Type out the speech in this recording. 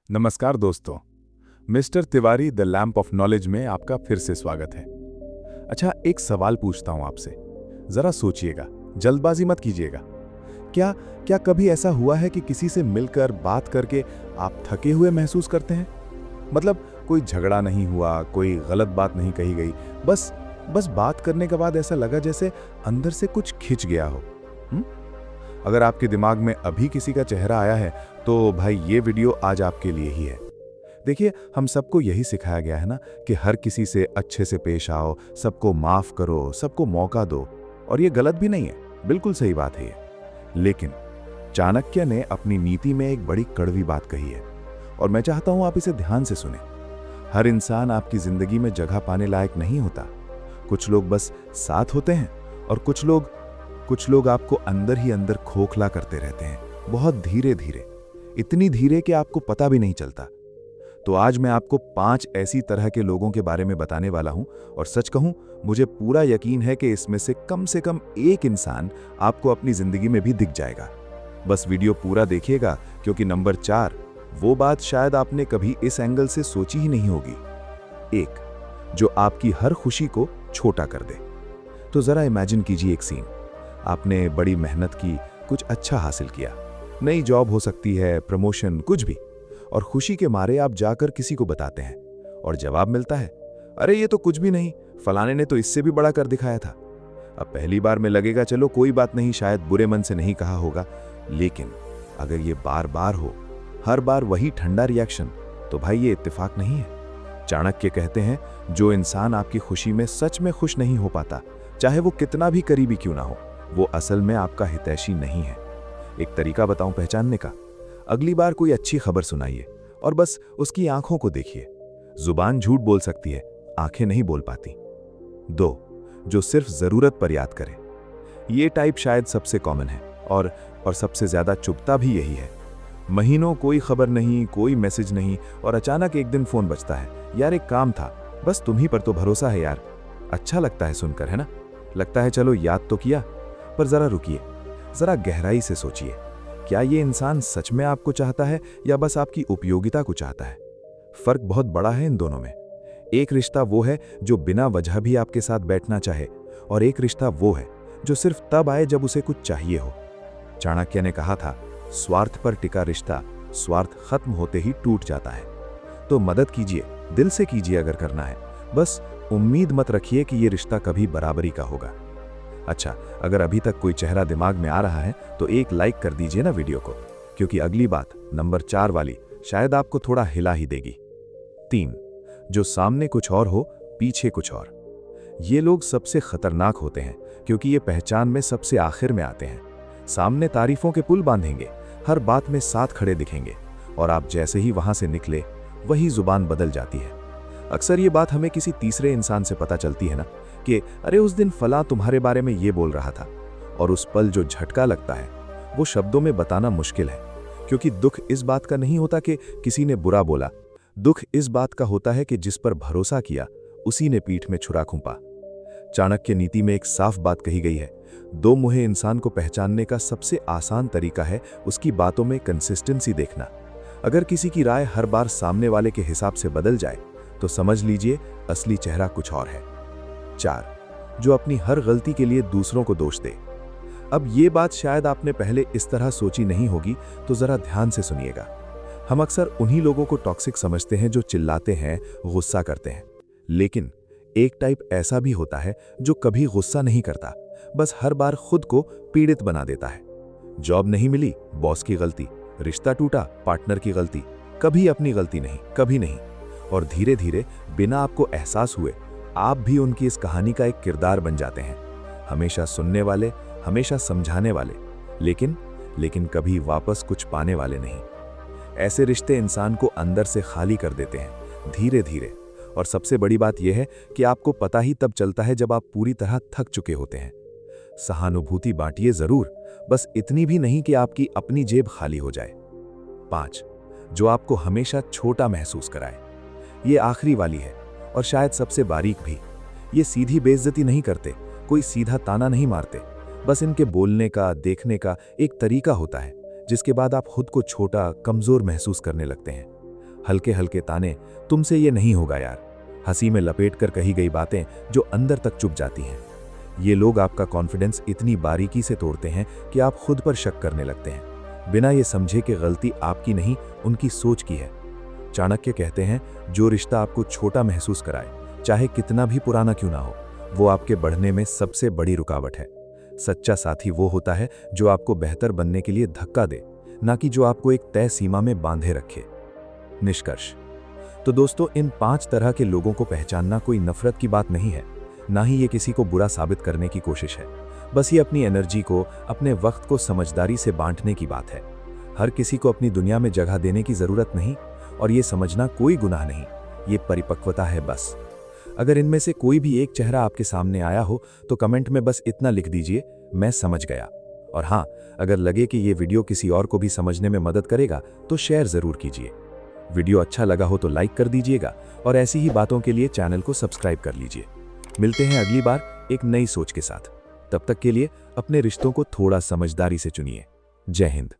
नमस्कार दोस्तों। Mister Tiwari the lamp of knowledge में आपका फिर से स्वागत है। अच्छा, एक सवाल पूछता हूं आपसे, जरा सोचिएगा, जल्दबाजी मत कीजिएगा। क्या क्या कभी ऐसा हुआ है कि किसी से मिलकर बात करके आप थके हुए महसूस करते हैं? मतलब कोई झगड़ा नहीं हुआ, कोई गलत बात नहीं कही गई, बस बस बात करने के बाद ऐसा लगा जैसे अंदर से कुछ खिंच गया हो। हुँ? अगर आपके दिमाग में अभी किसी का चेहरा आया है तो भाई ये वीडियो आज आपके लिए ही है। देखिए, हम सबको यही सिखाया गया है ना कि हर किसी से अच्छे से पेश आओ, सबको माफ करो, सबको मौका दो। और ये गलत भी नहीं है, बिल्कुल सही बात है ये। लेकिन चाणक्य ने अपनी नीति में एक बड़ी कड़वी बात कही है और मैं चाहता हूं आप इसे ध्यान से सुने। हर इंसान आपकी जिंदगी में जगह पाने लायक नहीं होता। कुछ लोग बस साथ होते हैं और कुछ लोग आपको अंदर ही अंदर खोखला करते रहते हैं, बहुत धीरे धीरे, इतनी धीरे कि आपको पता भी नहीं चलता। तो आज मैं आपको 5 ऐसी तरह के लोगों के बारे में बताने वाला हूं और सच कहूं, मुझे पूरा यकीन है कि इसमें से कम एक इंसान आपको अपनी जिंदगी में भी दिख जाएगा। बस वीडियो पूरा देखिएगा, क्योंकि नंबर 4 वो बात शायद आपने कभी इस एंगल से सोची ही नहीं होगी। 1, जो आपकी हर खुशी को छोटा कर दे। तो जरा इमेजिन कीजिए एक सीन। आपने बड़ी मेहनत की, कुछ अच्छा हासिल किया, नई जॉब हो सकती है, प्रमोशन, कुछ भी, और खुशी के मारे आप जाकर किसी को बताते हैं और जवाब मिलता है, अरे ये तो कुछ भी नहीं, फलाने ने तो इससे भी बड़ा कर दिखाया था। अब पहली बार में लगेगा चलो कोई बात नहीं, शायद बुरे मन से नहीं कहा होगा। लेकिन अगर ये बार बार हो, हर बार वही ठंडा रिएक्शन, तो भाई ये इत्तेफाक नहीं है। चाणक्य कहते हैं, जो इंसान आपकी खुशी में सच में खुश नहीं हो पाता, चाहे वो कितना भी करीबी क्यों ना हो, वो असल में आपका हितैषी नहीं है। एक तरीका बताऊं पहचानने का। अगली बार कोई अच्छी खबर सुनाइए और बस उसकी आंखों को देखिए। जुबान झूठ बोल सकती है, आंखें नहीं बोल पाती। 2, जो सिर्फ जरूरत पर याद करे। ये टाइप शायद सबसे कॉमन है और सबसे ज्यादा चुभता भी यही है। महीनों कोई खबर नहीं, कोई मैसेज नहीं, और अचानक एक दिन फोन बजता है, यार एक काम था, बस तुम्ही पर तो भरोसा है यार। अच्छा लगता है सुनकर, है ना? लगता है चलो याद तो किया। पर जरा रुकिए, जरा गहराई से सोचिए, क्या ये इंसान सच में आपको चाहता है या बस आपकी उपयोगिता को चाहता है? फर्क बहुत बड़ा है इन दोनों में। एक रिश्ता वो है जो बिना वजह भी आपके साथ बैठना चाहे, और एक रिश्ता वो है जो सिर्फ तब आए जब उसे कुछ चाहिए हो। चाणक्य ने कहा था, स्वार्थ पर टिका रिश्ता स्वार्थ खत्म होते ही टूट जाता है। तो मदद कीजिए, दिल से कीजिए अगर करना है, बस उम्मीद मत रखिए कि ये रिश्ता कभी बराबरी का होगा। अच्छा, अगर अभी तक कोई चेहरा दिमाग में आ रहा है तो एक लाइक कर दीजिए ना वीडियो को, क्योंकि अगली बात नंबर 4 वाली शायद आपको थोड़ा हिला ही देगी। 3, जो सामने कुछ और हो, पीछे कुछ और। ये लोग सबसे खतरनाक होते हैं क्योंकि ये पहचान में सबसे आखिर में आते हैं। सामने तारीफों के पुल बांधेंगे, हर बात में साथ खड़े दिखेंगे, और आप जैसे ही वहां से निकले वही जुबान बदल जाती है। अक्सर ये बात हमें किसी तीसरे इंसान से पता चलती है ना, कि अरे उस दिन फला तुम्हारे बारे में ये बोल रहा था, और उस पल जो झटका लगता है वो शब्दों में बताना मुश्किल है। क्योंकि दुख इस बात का नहीं होता कि किसी ने बुरा बोला, दुख इस बात का होता है कि जिस पर भरोसा किया उसी ने पीठ में छुरा खूंपा। चाणक्य नीति में एक साफ बात कही गई है, 2 मुहे इंसान को पहचानने का सबसे आसान तरीका है उसकी बातों में कंसिस्टेंसी देखना। अगर किसी की राय हर बार सामने वाले के हिसाब से बदल जाए तो समझ लीजिए असली चेहरा कुछ और है। 4, जो अपनी हर गलती के लिए दूसरों को दोष दे। अब ये बात शायद आपने पहले इस तरह सोची नहीं होगी, तो जरा ध्यान से सुनिएगा। हम अक्सर उन्हीं लोगों को टॉक्सिक समझते हैं जो चिल्लाते हैं, गुस्सा करते हैं। लेकिन एक टाइप ऐसा भी होता है जो कभी गुस्सा नहीं करता, बस हर बार खुद को पीड़ित बना देता है। जॉब नहीं मिली, बॉस की गलती, रिश्ता टूटा, पार्टनर की गलती, कभी अपनी गलती नहीं, कभी नहीं। और धीरे धीरे बिना आपको एहसास हुए आप भी उनकी इस कहानी का एक किरदार बन जाते हैं। हमेशा सुनने वाले, हमेशा समझाने वाले, लेकिन कभी वापस कुछ पाने वाले नहीं। ऐसे रिश्ते इंसान को अंदर से खाली कर देते हैं, धीरे धीरे। और सबसे बड़ी बात यह है कि आपको पता ही तब चलता है जब आप पूरी तरह थक चुके होते हैं। सहानुभूति बांटिए जरूर, बस इतनी भी नहीं कि आपकी अपनी जेब खाली हो जाए। 5, जो आपको हमेशा छोटा महसूस कराए। ये आखिरी वाली है और शायद सबसे बारीक भी। ये सीधी बेइज्जती नहीं करते, कोई सीधा ताना नहीं मारते, बस इनके बोलने का, देखने का एक तरीका होता है जिसके बाद आप खुद को छोटा, कमजोर महसूस करने लगते हैं। हल्के हल्के ताने, तुमसे ये नहीं होगा यार, हंसी में लपेट कर कही गई बातें जो अंदर तक चुभ जाती हैं। ये लोग आपका कॉन्फिडेंस इतनी बारीकी से तोड़ते हैं कि आप खुद पर शक करने लगते हैं, बिना ये समझे कि गलती आपकी नहीं, उनकी सोच की है। चाणक्य कहते हैं, जो रिश्ता आपको छोटा महसूस कराए, चाहे कितना भी पुराना क्यों ना हो, वो आपके बढ़ने में सबसे बड़ी रुकावट है। सच्चा साथी वो होता है जो आपको बेहतर बनने के लिए धक्का दे, ना कि जो आपको एक तय सीमा में बांधे रखे। निष्कर्ष। तो दोस्तों, इन 5 तरह के लोगों को पहचानना कोई नफरत की बात नहीं है, ना ही ये किसी को बुरा साबित करने की कोशिश है। बस ये अपनी एनर्जी को, अपने वक्त को समझदारी से बांटने की बात है। हर किसी को अपनी दुनिया में जगह देने की जरूरत नहीं, और ये समझना कोई गुनाह नहीं, ये परिपक्वता है बस। अगर इनमें से कोई भी एक चेहरा आपके सामने आया हो तो कमेंट में बस इतना लिख दीजिए, मैं समझ गया। और हाँ, अगर लगे कि ये वीडियो किसी और को भी समझने में मदद करेगा तो शेयर जरूर कीजिए। वीडियो अच्छा लगा हो तो लाइक कर दीजिएगा, और ऐसी ही बातों के लिए चैनल को सब्सक्राइब कर लीजिए। मिलते हैं अगली बार एक नई सोच के साथ। तब तक के लिए अपने रिश्तों को थोड़ा समझदारी से चुनिए। जय हिंद।